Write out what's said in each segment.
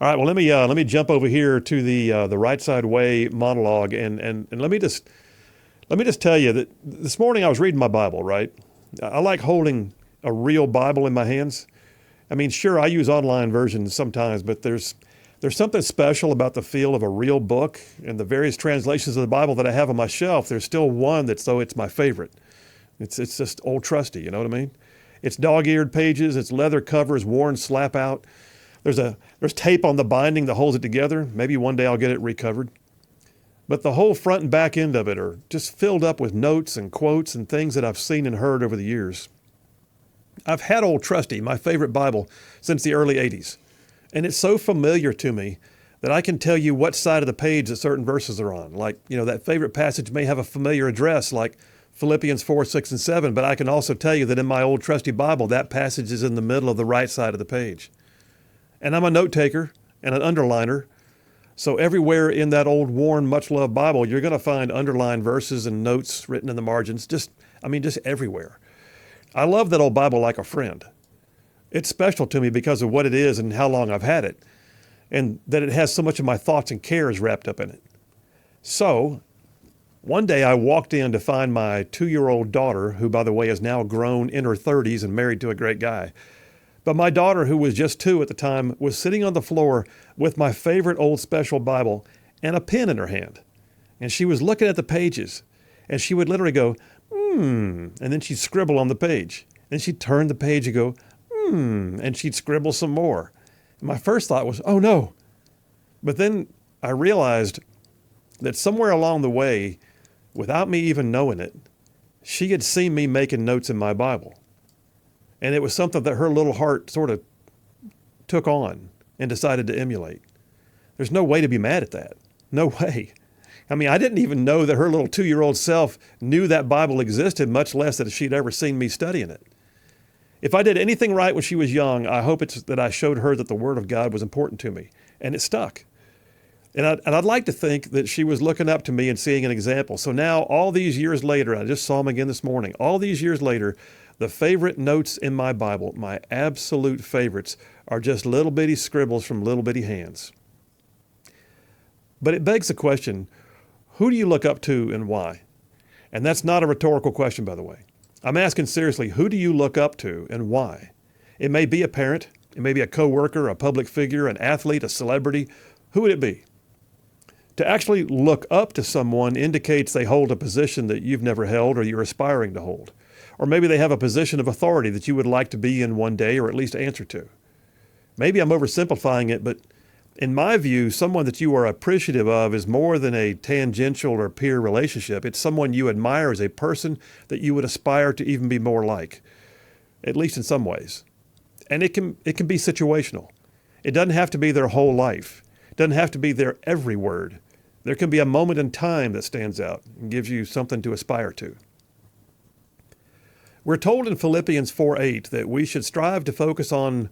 All right, well let me jump over here to the Rightside Way monologue and let me just tell you that this morning I was reading my Bible, right? I like holding a real Bible in my hands. I mean, sure, I use online versions sometimes, but there's something special about the feel of a real book and the various translations of the Bible that I have on my shelf. There's still one that's though it's my favorite. It's just old trusty, you know what I mean? It's dog-eared pages, it's leather covers, worn slap out. There's tape on the binding that holds it together. Maybe one day I'll get it recovered. But the whole front and back end of it are just filled up with notes and quotes and things that I've seen and heard over the years. I've had Old Trusty, my favorite Bible, since the early 80s. And it's so familiar to me that I can tell you what side of the page that certain verses are on. Like, that favorite passage may have a familiar address like Philippians 4, 6, and 7, but I can also tell you that in my Old Trusty Bible, that passage is in the middle of the right side of the page. And I'm a note taker and an underliner. So everywhere in that old, worn, much-loved Bible, you're going to find underlined verses and notes written in the margins, just everywhere. I love that old Bible like a friend. It's special to me because of what it is and how long I've had it, and that it has so much of my thoughts and cares wrapped up in it. So one day I walked in to find my 2-year-old daughter, who, by the way, is now grown in her 30s and married to a great guy. But my daughter, who was just 2 at the time, was sitting on the floor with my favorite old special Bible and a pen in her hand. And she was looking at the pages, and she would literally go, and then she'd scribble on the page. Then she'd turn the page and go, and she'd scribble some more. And my first thought was, oh no. But then I realized that somewhere along the way, without me even knowing it, she had seen me making notes in my Bible. And it was something that her little heart sort of took on and decided to emulate. There's no way to be mad at that. No way. I mean, I didn't even know that her little 2-year-old self knew that Bible existed, much less that she'd ever seen me studying it. If I did anything right when she was young, I hope it's that I showed her that the Word of God was important to me. And it stuck. And I'd like to think that she was looking up to me and seeing an example. So now, all these years later, I just saw him again this morning, all these years later, the favorite notes in my Bible, my absolute favorites, are just little bitty scribbles from little bitty hands. But it begs the question, who do you look up to and why? And that's not a rhetorical question, by the way. I'm asking seriously, who do you look up to and why? It may be a parent, it may be a coworker, a public figure, an athlete, a celebrity. Who would it be? To actually look up to someone indicates they hold a position that you've never held or you're aspiring to hold. Or maybe they have a position of authority that you would like to be in one day or at least answer to. Maybe I'm oversimplifying it, but in my view, someone that you are appreciative of is more than a tangential or peer relationship. It's someone you admire as a person that you would aspire to even be more like, at least in some ways. And it can be situational. It doesn't have to be their whole life. It doesn't have to be their every word. There can be a moment in time that stands out and gives you something to aspire to. We're told in Philippians 4:8 that we should strive to focus on,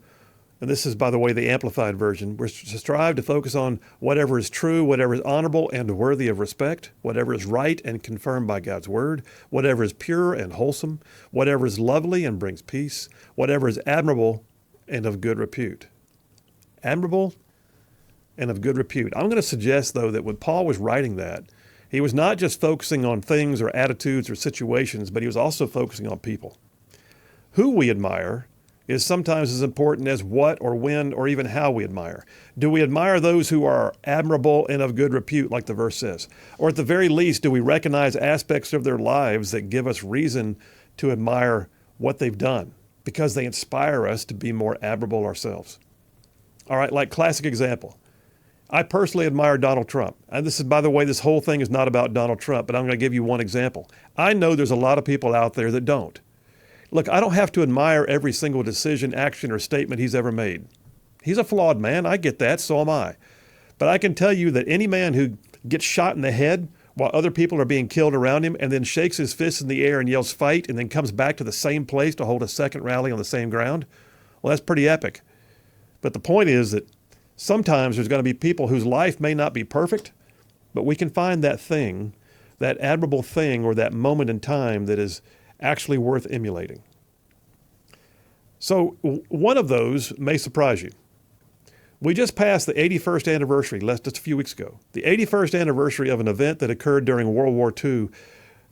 and this is, by the way, the Amplified Version, we're to strive to focus on whatever is true, whatever is honorable and worthy of respect, whatever is right and confirmed by God's word, whatever is pure and wholesome, whatever is lovely and brings peace, whatever is admirable and of good repute. Admirable and of good repute. I'm going to suggest, though, that when Paul was writing that, he was not just focusing on things or attitudes or situations, but he was also focusing on people. Who we admire is sometimes as important as what or when or even how we admire. Do we admire those who are admirable and of good repute, like the verse says? Or at the very least, do we recognize aspects of their lives that give us reason to admire what they've done because they inspire us to be more admirable ourselves? All right, like classic example. I personally admire Donald Trump. And this is, by the way, this whole thing is not about Donald Trump, but I'm going to give you one example. I know there's a lot of people out there that don't. Look, I don't have to admire every single decision, action, or statement he's ever made. He's a flawed man. I get that. So am I. But I can tell you that any man who gets shot in the head while other people are being killed around him and then shakes his fist in the air and yells fight and then comes back to the same place to hold a second rally on the same ground, well, that's pretty epic. But the point is that sometimes there's going to be people whose life may not be perfect, but we can find that thing, that admirable thing or that moment in time that is actually worth emulating. So one of those may surprise you. We just passed the 81st anniversary, just a few weeks ago, the 81st anniversary of an event that occurred during World War II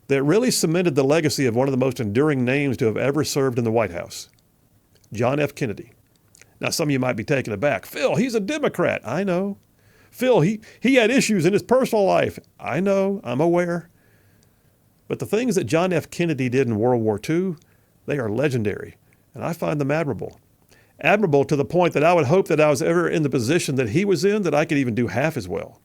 that really cemented the legacy of one of the most enduring names to have ever served in the White House, John F. Kennedy. Now, some of you might be taken aback. Phil, he's a Democrat. I know. Phil, he had issues in his personal life. I know. I'm aware. But the things that John F. Kennedy did in World War II, they are legendary, and I find them admirable. Admirable to the point that I would hope that I was ever in the position that he was in, that I could even do half as well.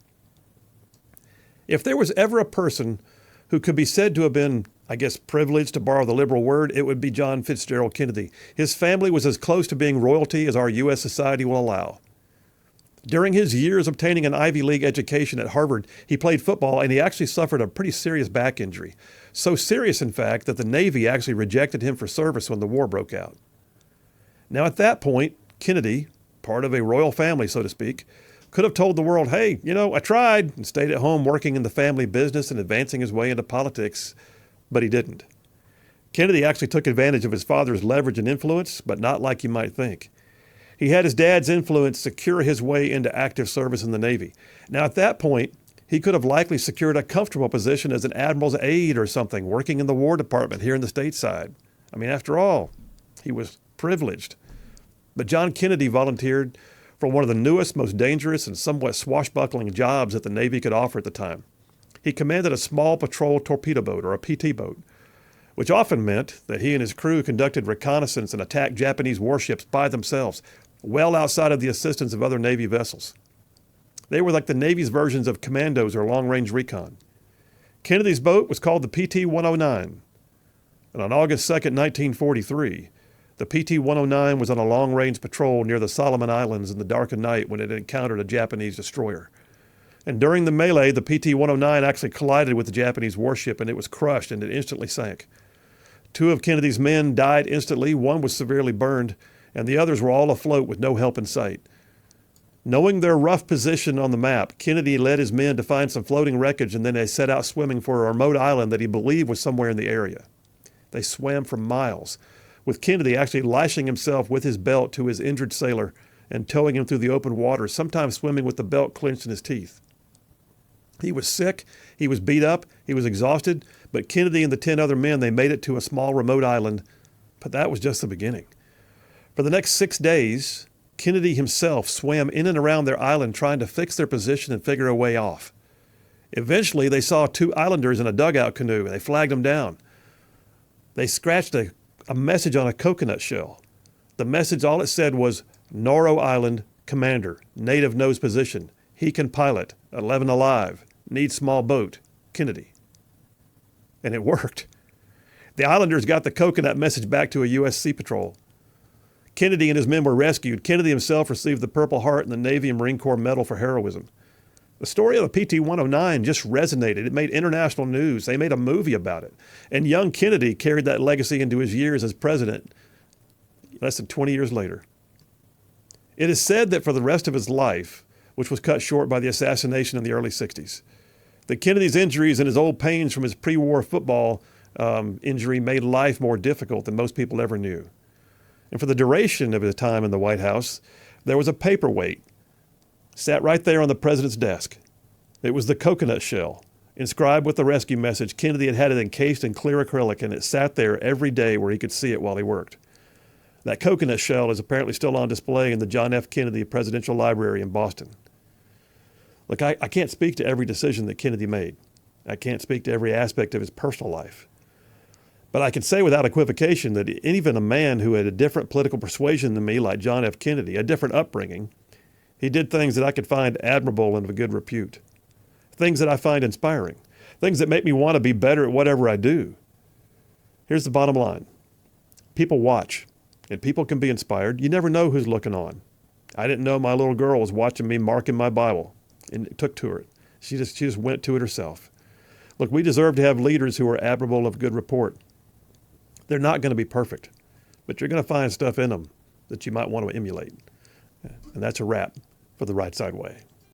If there was ever a person who could be said to have been, I guess, privileged, to borrow the liberal word, it would be John Fitzgerald Kennedy. His family was as close to being royalty as our U.S. society will allow. During his years obtaining an Ivy League education at Harvard, he played football, and he actually suffered a pretty serious back injury. So serious, in fact, that the Navy actually rejected him for service when the war broke out. Now, at that point, Kennedy, part of a royal family, so to speak, could have told the world, hey, I tried, and stayed at home working in the family business and advancing his way into politics, but he didn't. Kennedy actually took advantage of his father's leverage and influence, but not like you might think. He had his dad's influence secure his way into active service in the Navy. Now, at that point, he could have likely secured a comfortable position as an admiral's aide or something, working in the War Department here in the stateside. I mean, after all, he was privileged. But John Kennedy volunteered for one of the newest, most dangerous, and somewhat swashbuckling jobs that the Navy could offer at the time. He commanded a small patrol torpedo boat, or a PT boat, which often meant that he and his crew conducted reconnaissance and attacked Japanese warships by themselves, well outside of the assistance of other Navy vessels. They were like the Navy's versions of commandos or long-range recon. Kennedy's boat was called the PT-109, and on August 2nd, 1943, the PT-109 was on a long-range patrol near the Solomon Islands in the darkened night when it encountered a Japanese destroyer. And during the melee, the PT-109 actually collided with the Japanese warship, and it was crushed, and it instantly sank. 2 of Kennedy's men died instantly, 1 was severely burned, and the others were all afloat with no help in sight. Knowing their rough position on the map, Kennedy led his men to find some floating wreckage, and then they set out swimming for a remote island that he believed was somewhere in the area. They swam for miles, with Kennedy actually lashing himself with his belt to his injured sailor and towing him through the open water, sometimes swimming with the belt clenched in his teeth. He was sick, he was beat up, he was exhausted, but Kennedy and the 10 other men, they made it to a small remote island, but that was just the beginning. For the next 6 days, Kennedy himself swam in and around their island trying to fix their position and figure a way off. Eventually, they saw 2 islanders in a dugout canoe, and they flagged them down. They scratched a message on a coconut shell. The message, all it said was, Nauru Island, Commander, native knows position. He can pilot, 11 alive, needs small boat, Kennedy. And it worked. The islanders got the coconut message back to a U.S. Sea Patrol. Kennedy and his men were rescued. Kennedy himself received the Purple Heart and the Navy and Marine Corps Medal for heroism. The story of the PT-109 just resonated. It made international news. They made a movie about it. And young Kennedy carried that legacy into his years as president less than 20 years later. It is said that for the rest of his life, which was cut short by the assassination in the early 60s, that Kennedy's injuries and his old pains from his pre-war football injury made life more difficult than most people ever knew. And for the duration of his time in the White House, there was a paperweight sat right there on the president's desk. It was the coconut shell, inscribed with the rescue message. Kennedy had it encased in clear acrylic, and it sat there every day where he could see it while he worked. That coconut shell is apparently still on display in the John F. Kennedy Presidential Library in Boston. Look, I can't speak to every decision that Kennedy made. I can't speak to every aspect of his personal life. But I can say without equivocation that even a man who had a different political persuasion than me, like John F. Kennedy, a different upbringing, he did things that I could find admirable and of good repute, things that I find inspiring, things that make me want to be better at whatever I do. Here's the bottom line. People watch, and people can be inspired. You never know who's looking on. I didn't know my little girl was watching me marking my Bible, and it took to her. She just went to it herself. Look, we deserve to have leaders who are admirable of good report. They're not going to be perfect, but you're going to find stuff in them that you might want to emulate. And that's a wrap for the Rightside Way.